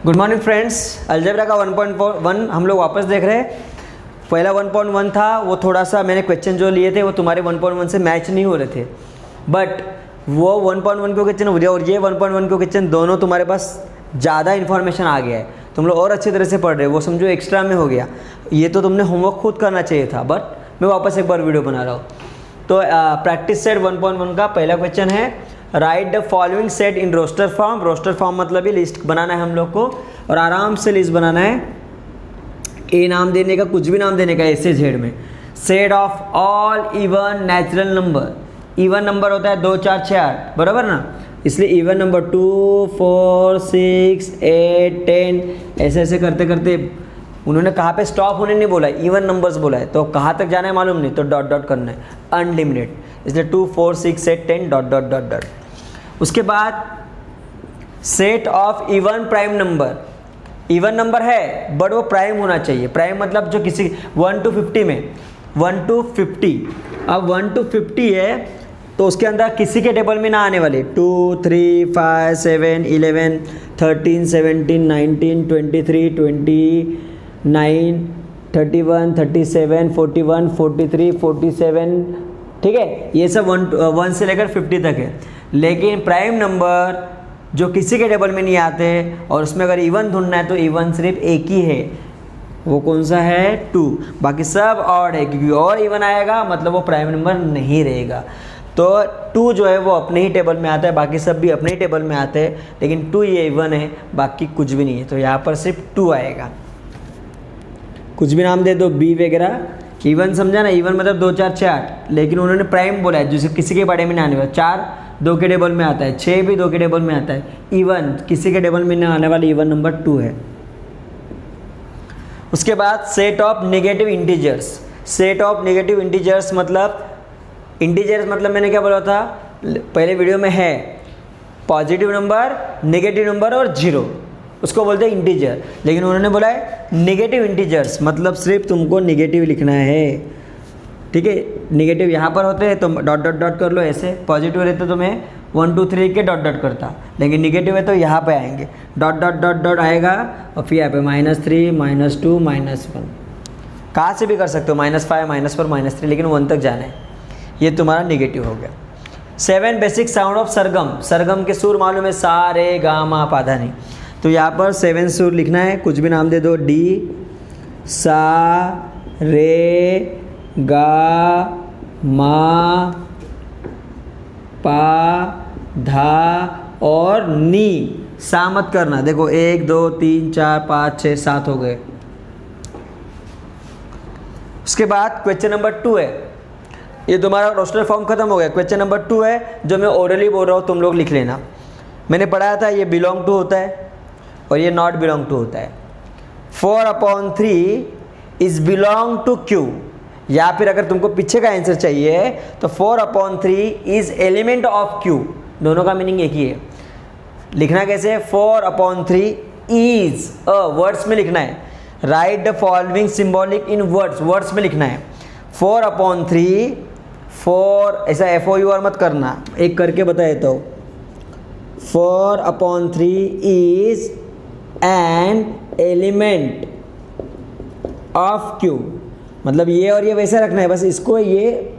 Good morning friends, algebra का 1.1 हम लोग वापस देख रहे हैं। पहला 1.1 था, वो थोड़ा सा मैंने क्वेश्चन जो लिए थे वो तुम्हारे 1.1 से मैच नहीं हो रहे थे, बट वो 1.1 के क्वेश्चन और ये 1.1 के क्वेश्चन दोनों तुम्हारे पास ज़्यादा इन्फॉर्मेशन आ गया है, तुम लोग और अच्छी तरह से पढ़ रहे हो। वो समझो एक्स्ट्रा में हो गया, ये तो तुमने होमवर्क खुद करना चाहिए था, बट मैं वापस एक बार वीडियो बना रहा हूँ। तो प्रैक्टिस सेट 1.1 का पहला क्वेश्चन है, write the following set in roster form. Roster form मतलब ये लिस्ट बनाना है हम लोग को, और आराम से लिस्ट बनाना है। ए नाम देने का, कुछ भी नाम देने का, ऐसे जेड में। Set of all even natural number. Even number होता है 2 4 6 8, बराबर ना, इसलिए इवन नंबर 2 4 6 8 10 ऐसे ऐसे करते करते उन्होंने कहाँ पे स्टॉप होने नहीं बोला है, इवन नंबर्स बोला है, तो कहाँ तक जाना है मालूम नहीं, तो डॉट डॉट करना है, अनलिमिटेड। इसलिए 2 4 6 8 10 डॉट डॉट डॉट डॉट। उसके बाद set of even prime number. Even number है बट वो प्राइम होना चाहिए। प्राइम मतलब जो किसी 1 to 50 में 1 to 50, अब 1 to 50 है तो उसके अंदर किसी के टेबल में ना आने वाले 2 3 5 7 11 13 17 19 23 29 31 37 41 43 47, ठीक है, ये सब 1 से लेकर 50 तक है। लेकिन प्राइम नंबर जो किसी के टेबल में नहीं आते और उसमें अगर इवन ढूंढना है तो इवन सिर्फ एक ही है, वो कौन सा है, 2। बाकी सब ऑड है, क्योंकि और इवन आएगा मतलब वो प्राइम नंबर नहीं रहेगा। तो 2 जो है वो अपने ही टेबल में आता है, बाकी सब भी अपने ही टेबल में आते हैं, लेकिन 2 ये इवन है, बाकी कुछ भी नहीं है, तो यहाँ पर सिर्फ 2 आएगा। कुछ भी नाम दे दो, बी वगैरह। इवन समझा ना, इवन मतलब 2 4 6 8, लेकिन उन्होंने प्राइम बोला है, जैसे किसी के बारे में ना आने वाला। 4 2 के टेबल में आता है, 6 भी 2 के टेबल में आता है। इवन किसी के टेबल में ना आने वाला इवन नंबर 2 है। उसके बाद set of negative integers. Set of negative integers मतलब, इंटीजर्स मतलब मैंने क्या बोला था पहले वीडियो में, है पॉजिटिव नंबर, नेगेटिव नंबर और 0, उसको बोलते हैं इंटीजर। लेकिन उन्होंने बोला है नेगेटिव इंटीजर्स, मतलब सिर्फ तुमको नेगेटिव लिखना है, ठीक है। नेगेटिव यहाँ पर होते हैं तो डॉट डॉट डॉट कर लो ऐसे, पॉजिटिव रहते तो मैं 1 2 3 के डॉट डॉट करता, लेकिन नेगेटिव है तो यहाँ पे आएंगे डॉट डॉट डॉट डॉट आएगा, और फिर यहाँ पे -3 -2 -1, कहाँ से भी कर सकते हो, -5 -4 -3, लेकिन 1 तक जाना है। ये तुम्हारा नेगेटिव हो गया। 7 बेसिक साउंड ऑफ सरगम। सरगम के सुर मालूम है, सा रे गा मा पा धा नी, तो यहाँ पर 7 सुर लिखना है, कुछ भी नाम दे दो, डी सा रे गा मा पा धा और नी। सा मत करना, देखो 1 2 3 4 5 6 7 हो गए। उसके बाद क्वेश्चन नंबर 2 है, ये तुम्हारा रोस्टर फॉर्म खत्म हो गया। क्वेश्चन नंबर 2 है जो मैं ओरली बोल रहा हूँ, तुम लोग लिख लेना। मैंने पढ़ाया था ये बिलोंग टू होता है और ये नॉट बिलोंग टू होता है। 4/3 इज बिलोंग टू क्यू, या फिर अगर तुमको पीछे का आंसर चाहिए तो 4/3 इज एलिमेंट ऑफ क्यू। दोनों का मीनिंग एक ही है। लिखना कैसे, 4/3 इज वर्ड्स में लिखना है। Write the following symbolic in words, words में लिखना है। 4/3 4 ऐसा FOUR मत करना, एक करके बता देता हूँ। 4/3 is an element of Q, मतलब ये और ये वैसे रखना है, बस इसको ये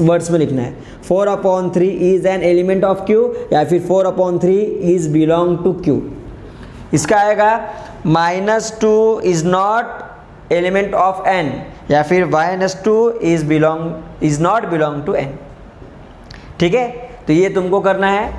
वर्ड्स में लिखना है। 4/3 is an element of Q, या फिर 4/3 इज बिलोंग टू क्यू। इसका आएगा -2 is not element of n, या फिर -2 is not belong to n, ठीक है। तो ये तुमको करना है,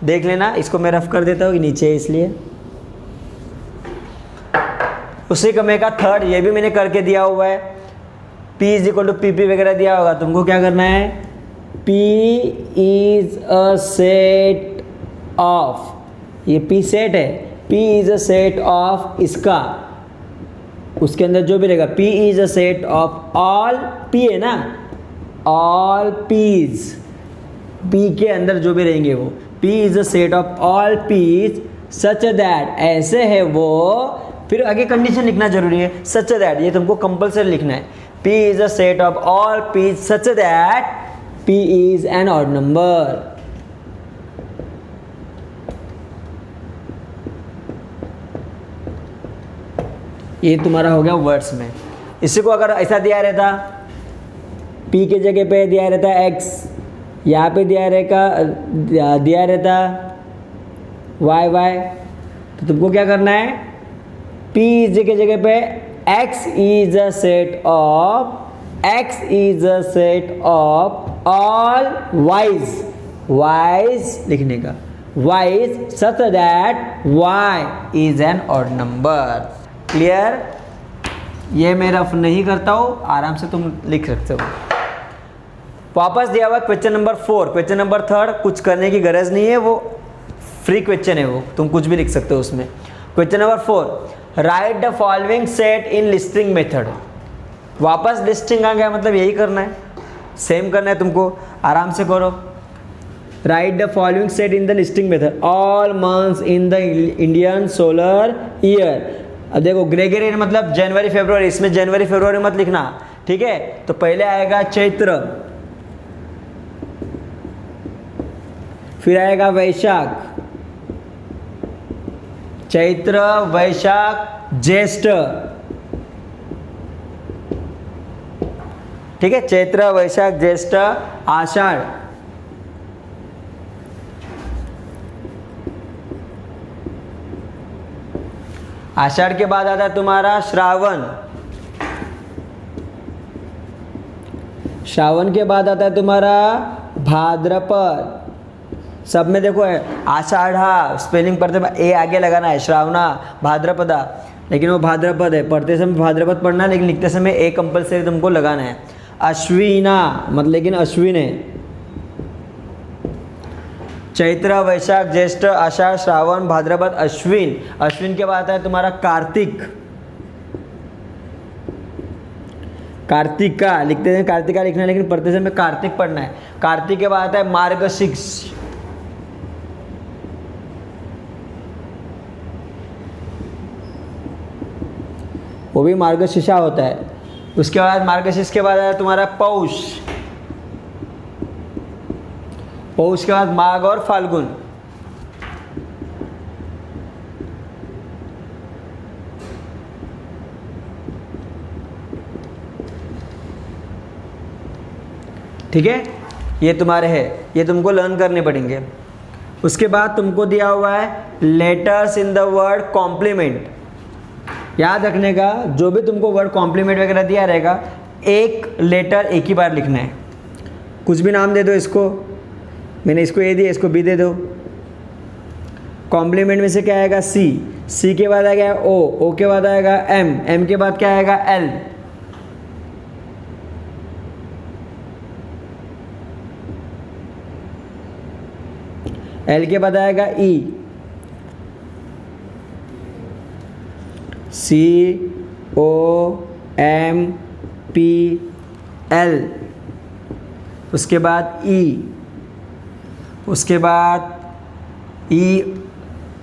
देख लेना। इसको मैं रफ कर देता हूँ, नीचे है इसलिए। उसी कमे का थर्ड, ये भी मैंने करके दिया हुआ है। P = PP वगैरह दिया होगा, तुमको क्या करना है, P is a set of, ये P सेट है, P is a set of इसका, उसके अंदर जो भी रहेगा, P is a set of all, P है ना, ऑल P's, P के अंदर जो भी रहेंगे वो, P is a set of all P's such that, ऐसे है वो, फिर आगे कंडीशन लिखना जरूरी है, सच दैट, ये तुमको कंपल्सरी लिखना है। P is a set of all P's such that P is an odd number. ये तुम्हारा हो गया वर्ड्स में। इसी को अगर ऐसा दिया रहता, P के जगह पे दिया रहता X, यहाँ पे दिया रहता Y, तो तुमको क्या करना है, P के जगह पे X is a set of all Y's लिखने का, Y's such that Y is an odd number। Clear? ये मैं रफ नहीं करता हूँ, आराम से तुम लिख सकते हो। वापस दिया हुआ क्वेश्चन नंबर 4, क्वेश्चन नंबर 3 कुछ करने की गरज नहीं है, वो फ्री क्वेश्चन है, वो तुम कुछ भी लिख सकते हो उसमें। Question number 4, right the following set in listing method. वापस लिस्टिंग आ गया, मतलब यही करना है, सेम करना है तुमको, आराम से करो। Right the following set in the listing method, all months in the Indian solar year. अब देखो ग्रेगोरियन मतलब जनवरी फरवरी, इसमें जनवरी फरवरी मत लिखना, ठीक है। तो पहले आएगा चैत्र, फिर आएगा वैशाख, चैत्र वैशाख ज्येष्ठ, ठीक है, चैत्र वैशाख ज्येष्ठ आषाढ़, आषाढ़ के बाद आता है तुम्हारा श्रावण, श्रावण के बाद आता है तुम्हारा भाद्रपद। सब में देखो है आषाढ़ा, स्पेलिंग पढ़ते ए आगे लगाना है, श्रावणा, भाद्रपदा, लेकिन वो भाद्रपद है, पढ़ते समय भाद्रपद पढ़ना है, लेकिन लिखते समय ए कंपलसरी तुमको लगाना है। अश्विना मतलब लेकिन अश्विन है। चैत्र वैशाख ज्येष्ठ आषाढ़ श्रावण भाद्रपद अश्विन। अश्विन के बाद आता है तुम्हारा कार्तिक, कार्तिका लिखते हैं, कार्तिका लिखना है, लेकिन पढ़ते समय कार्तिक पढ़ना है। कार्तिक के बाद आता है मार्गशीर्ष, वो भी मार्गशीर्षा होता है। उसके बाद मार्गशीर्ष के बाद आया तुम्हारा पौष, पौष के बाद माघ और फाल्गुन, ठीक है। ये तुम्हारे है, ये तुमको लर्न करने पड़ेंगे। उसके बाद तुमको दिया हुआ है letters in the word complement. याद रखने का, जो भी तुमको वर्ड कॉम्प्लीमेंट वगैरह दिया रहेगा, एक लेटर एक ही बार लिखना है। कुछ भी नाम दे दो इसको, मैंने इसको ए दिया, इसको बी दे दो। कॉम्प्लीमेंट में से क्या आएगा सी, सी के बाद आएगा ओ, ओ के बाद आएगा एम, एम के बाद क्या आएगा एल, एल के बाद आएगा E, C O M P L, उसके बाद ई, उसके बाद E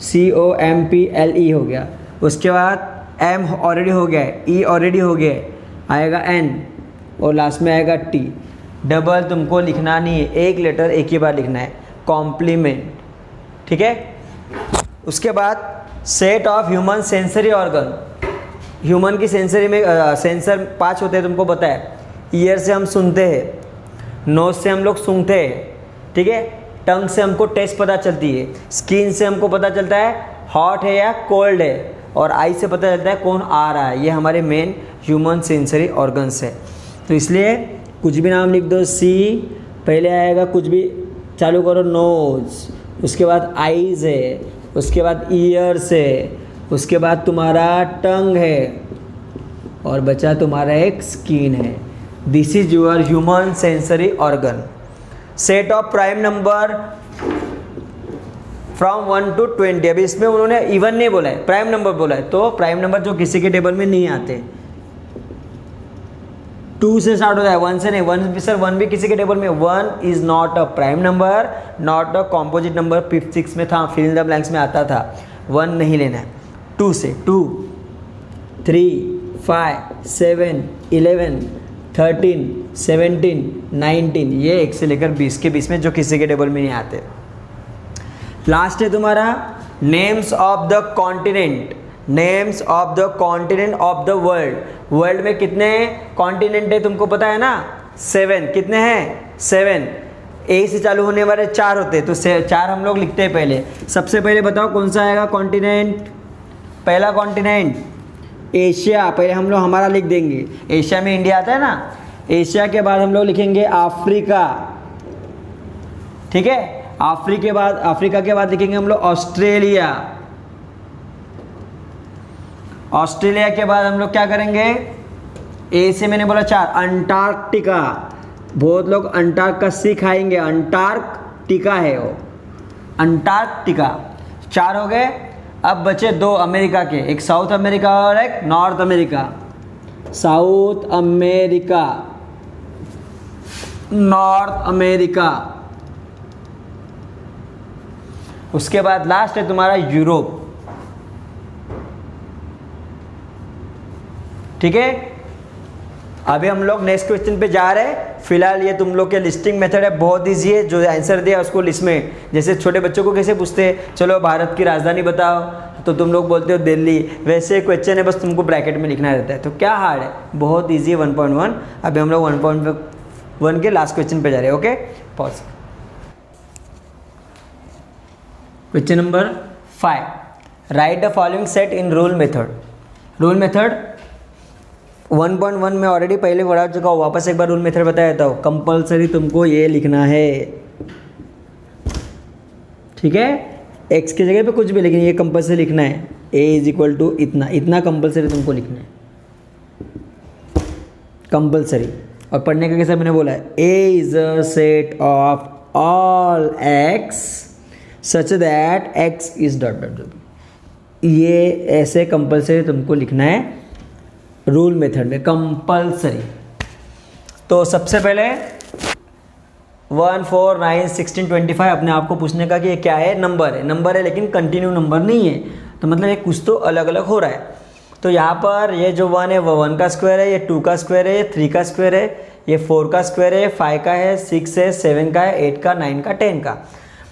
C O M P L E हो गया। उसके बाद एम ऑलरेडी हो गया है, ई ऑलरेडी हो गया है, आएगा एन और लास्ट में आएगा टी। डबल तुमको लिखना नहीं है, एक लेटर एक ही बार लिखना है, कॉम्प्लीमेंट, ठीक है। उसके बाद set of human sensory organ. Human की सेंसरी में सेंसर 5 होते हैं, तुमको पता है। ईयर से हम सुनते हैं, नोज से हम लोग सूंघते हैं, ठीक है, टंग से हमको टेस्ट पता चलती है, स्किन से हमको पता चलता है हॉट है या कोल्ड है, और आई से पता चलता है कौन आ रहा है। ये हमारे मेन ह्यूमन सेंसरी ऑर्गन्स है। तो इसलिए कुछ भी नाम लिख दो, सी पहले आएगा, कुछ भी चालू करो, नोज, उसके बाद आईज है, उसके बाद ईयर्स है, उसके बाद तुम्हारा टंग है, और बचा तुम्हारा एक स्किन है। This is your human sensory organ. Set of prime number from 1 to 20। अभी इसमें उन्होंने इवन नहीं बोला है, प्राइम नंबर बोला है, तो प्राइम नंबर जो किसी के टेबल में नहीं आते, 2 से स्टार्ट होता है, 1 से नहीं। 1 भी सर, 1 भी किसी के टेबल में, 1 is not a prime number, not a composite number. 5th 6th में था, फिल इन द ब्लैंक्स में आता था, 1 नहीं लेना है। 2 से 2 3 5 7 11 13 17 19, ये 1 से लेकर 20 के बीच में जो किसी के टेबल में नहीं आते। लास्ट है तुम्हारा names of the continent. Names of the continent of the world. World में कितने कॉन्टिनेंट है तुमको पता है ना? 7। कितने हैं? 7। ए से चालू होने वाले 4 होते हैं, तो 4 हम लोग लिखते हैं पहले। सबसे पहले बताओ कौन सा आएगा कॉन्टिनेंट? पहला कॉन्टिनेंट एशिया, पहले हम लोग हमारा लिख देंगे। एशिया में इंडिया आता है ना। एशिया के बाद हम लोग लिखेंगे अफ्रीका, ठीक है। अफ्रीका के बाद लिखेंगे हम लोग ऑस्ट्रेलिया। ऑस्ट्रेलिया के बाद हम लोग क्या करेंगे? ए से मैंने बोला 4, अंटार्कटिका। बहुत लोग अंटार्क का सी खाएंगे, अंटार्कटिका है वो, अंटार्कटिका। 4 हो गए। अब बचे 2 अमेरिका के, एक साउथ अमेरिका और एक north America. South America, north America. उसके बाद लास्ट है तुम्हारा यूरोप, ठीक है। अभी हम लोग नेक्स्ट क्वेश्चन पे जा रहे हैं। फिलहाल ये तुम लोग के लिस्टिंग मेथड है, बहुत ईजी है। जो आंसर दिया उसको लिस्ट में, जैसे छोटे बच्चों को कैसे पूछते हैं चलो भारत की राजधानी बताओ, तो तुम लोग बोलते हो दिल्ली, वैसे क्वेश्चन है, बस तुमको ब्रैकेट में लिखना रहता है। तो क्या हार्ड है? बहुत ईजी है 1.1। अभी हम लोग 1.1 के लास्ट क्वेश्चन पे जा रहे हैं। Okay, pause. Question number 5, right the following set in rule method. Rule method 1.1 में ऑलरेडी पहले पढ़ा चुका हूँ, वापस एक बार रूल मेथड बता देता हूँ। कंपलसरी तुमको ये लिखना है, ठीक है। एक्स की जगह पे कुछ भी, लेकिन ये कंपलसरी लिखना है। ए इज इक्वल टू इतना, इतना कंपलसरी तुमको लिखना है, कंपलसरी। और पढ़ने का कैसा मैंने बोला है, A is a set of all x such that x is dot dot dot. ये ऐसे कंपलसरी तुमको लिखना है रूल मेथड में, कंपलसरी। तो सबसे पहले 1, 4, 9, 16, 25 अपने आप को पूछने का कि ये क्या है? नंबर है। नंबर है लेकिन कंटिन्यू नंबर नहीं है, तो मतलब ये कुछ तो अलग अलग हो रहा है। तो यहाँ पर ये जो 1 है वो 1 का स्क्वायर है, ये 2 का स्क्वायर है, ये 3 का स्क्वायर है, ये 4 का स्क्वायर है, 5 का है, 6 है, 7 का है, 8 का, 9 का, 10 का।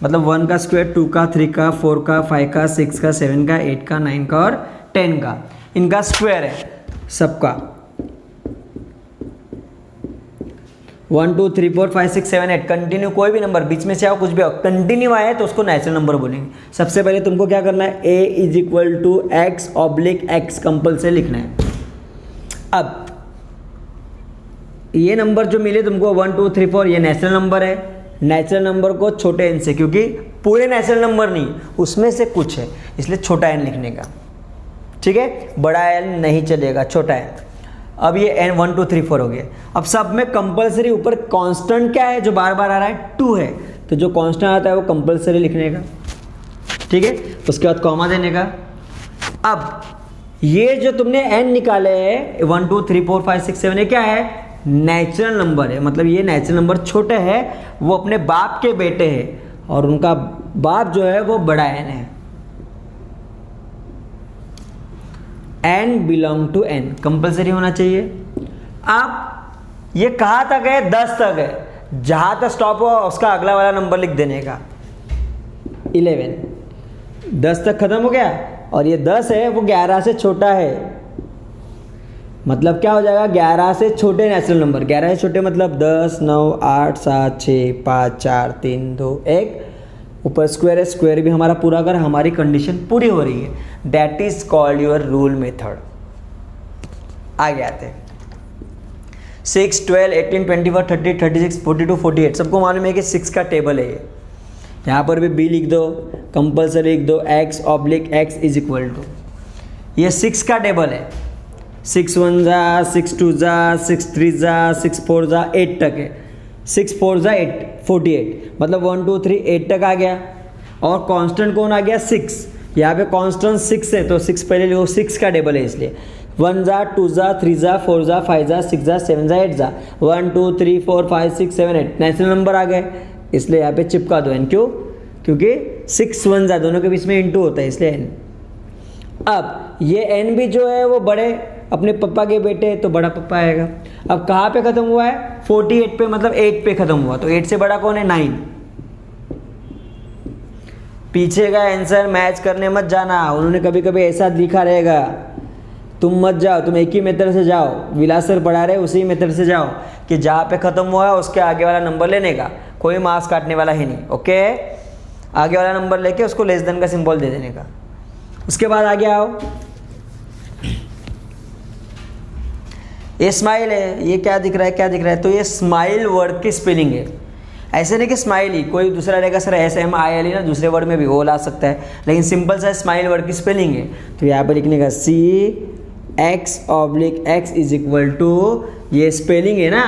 मतलब 1 का स्क्वायर, 2 का, 3 का, 4 का, 5 का, 6 का, 7 का, 8 का, 9 का और 10 का, इनका स्क्वायर है सबका। 1, 2, 3, 4, 5, 6, 7, 8 कंटिन्यू, कोई भी नंबर बीच में से आओ, कुछ भी आओ, कंटिन्यू आए तो उसको नेचुरल नंबर बोलेंगे। सबसे पहले तुमको क्या करना है? A is equal to x oblique x compulsory लिखना है। अब ये नंबर जो मिले तुमको 1, 2, 3, 4, ये नेचुरल नंबर है। नेचुरल नंबर को छोटे एन से, क्योंकि पूरे नेचुरल नंबर नहीं, उसमें से कुछ है, इसलिए छोटा एन लिखने का, ठीक है। बड़ा एन नहीं चलेगा, छोटा एन। अब ये एन 1, 2, 3, 4 हो गया। अब सब में कंपलसरी ऊपर कांस्टेंट क्या है जो बार बार आ रहा है? 2 है, तो जो कांस्टेंट आता है वो कंपलसरी लिखने का, ठीक है। उसके बाद कॉमा देने का। अब ये जो तुमने एन निकाले हैं 1, 2, 3, 4, 5, 6, 7, ये क्या है? नेचुरल नंबर है। मतलब ये नेचुरल नंबर छोटे है, वो अपने बाप के बेटे हैं और उनका बाप जो है वो बड़ा एन है। N belong to N, compulsory होना चाहिए। अब ये कहाँ तक है? 10 तक है। जहाँ तक स्टॉप हुआ उसका अगला वाला नंबर लिख देने का, 11। 10 तक खत्म हो गया और ये 10 है वो 11 से छोटा है। मतलब क्या हो जाएगा? 11 से छोटे नेचुरल नंबर। 11 से छोटे मतलब 10, 9, 8, 7, 6, 5, 4, 3, 2, 1। ऊपर स्क्वायर है, स्क्वायर भी हमारा पूरा अगर हमारी कंडीशन पूरी हो रही है, that is called your rule method. आगे आते हैं 6, 12, 18, 21, 30, 36, 42, 48। सबको मालूम है कि 6 का टेबल है ये। यहाँ पर भी बी लिख दो, कंपल्सरी लिख दो, X oblique X is equal to, ये 6 का टेबल है। 6 1 जा, 6 2 जा, 6 3 जा, 6 4 जा, 8 तक है। 6 4 जा 8, 48। मतलब 1 2 3 8 तक आ गया। और कांस्टेंट कौन आ गया? 6। यहाँ पे कांस्टेंट 6 है, तो 6 पहले लिखो, 6 का टेबल है इसलिए। 1 जा, 2 जा, 3 जा, 4 जा, 5 जा, 6 जा, 7 जा, 8 जा। 1 2 3 4 5 6 7 8 नेचुरल नंबर आ गए, इसलिए यहाँ पे चिपका दो एन। क्यों? क्योंकि 6 1 जा दोनों के बीच में इंटू होता है, इसलिए एन। अब ये एन भी जो है वो बड़े अपने पप्पा के बेटे, तो बड़ा पप्पा आएगा। अब कहाँ पे खत्म हुआ है? 48 पे, मतलब 8 पे खत्म हुआ, तो 8 से बड़ा कौन है? 9। पीछे का आंसर मैच करने मत जाना, उन्होंने कभी कभी ऐसा लिखा रहेगा, तुम मत जाओ, तुम एक ही मेथड से जाओ, विलास सर पढ़ा रहे उसी मेथड से जाओ कि जहाँ पे ख़त्म हुआ है उसके आगे वाला नंबर लेने का, कोई मार्क्स काटने वाला है नहीं। ओके, आगे वाला नंबर लेके उसको लेस देन का सिंबल दे देने का। उसके बाद आगे आओ, ये स्माइल है, ये क्या दिख रहा है, क्या दिख रहा है, तो ये स्माइल वर्ड की स्पेलिंग है। ऐसे नहीं कि स्माइल ही, कोई दूसरा रहेगा सर SMIL ही ना, दूसरे वर्ड में भी वो ला सकता है, लेकिन सिंपल सा स्माइल वर्ड की स्पेलिंग है। तो यहाँ पर लिखने का CX/X इज इक्वल टू, ये स्पेलिंग है ना,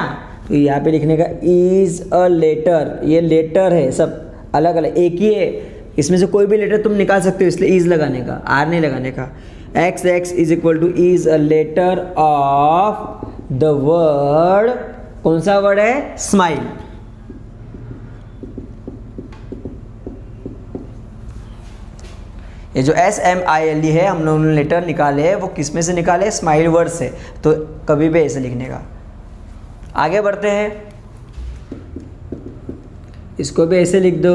तो यहाँ पे लिखने का इज अ लेटर, ये लेटर है, सब अलग अलग एक ही है, इसमें से कोई भी लेटर तुम निकाल सकते हो, इसलिए इज लगाने का, आर नहीं लगाने का। XX is equal to is a letter of the word, कौन सा वर्ड है, स्माइल। ये जो SMILE है हम लोगों ने लेटर निकाले हैं, वो किस में से निकाले, स्माइल वर्ड से, तो कभी भी ऐसे लिखने का। आगे बढ़ते हैं, इसको भी ऐसे लिख दो,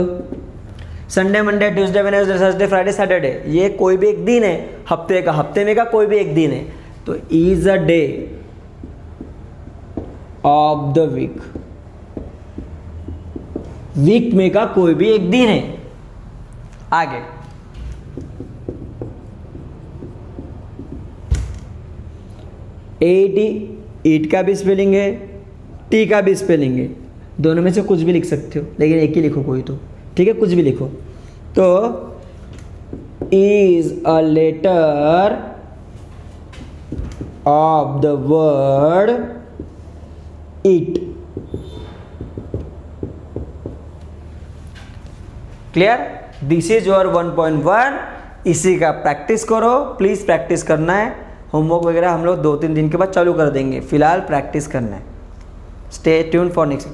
Sunday, Monday, Tuesday, Wednesday, Thursday, Friday, Saturday, ये कोई भी एक दिन है हफ्ते का, हफ्ते में का कोई भी एक दिन है, तो is a day of the week, week में का कोई भी एक दिन है। आगे ईट का भी स्पेलिंग है, टी का भी स्पेलिंग है, दोनों में से कुछ भी लिख सकते हो, लेकिन एक ही लिखो कोई तो, ठीक है, कुछ भी लिखो। तो is a letter of the word it. Clear, this is your 1.1, इसी का प्रैक्टिस करो, प्लीज प्रैक्टिस करना है। होमवर्क वगैरह हम लोग 2-3 दिन के बाद चालू कर देंगे, फिलहाल प्रैक्टिस करना है। Stay tune for next.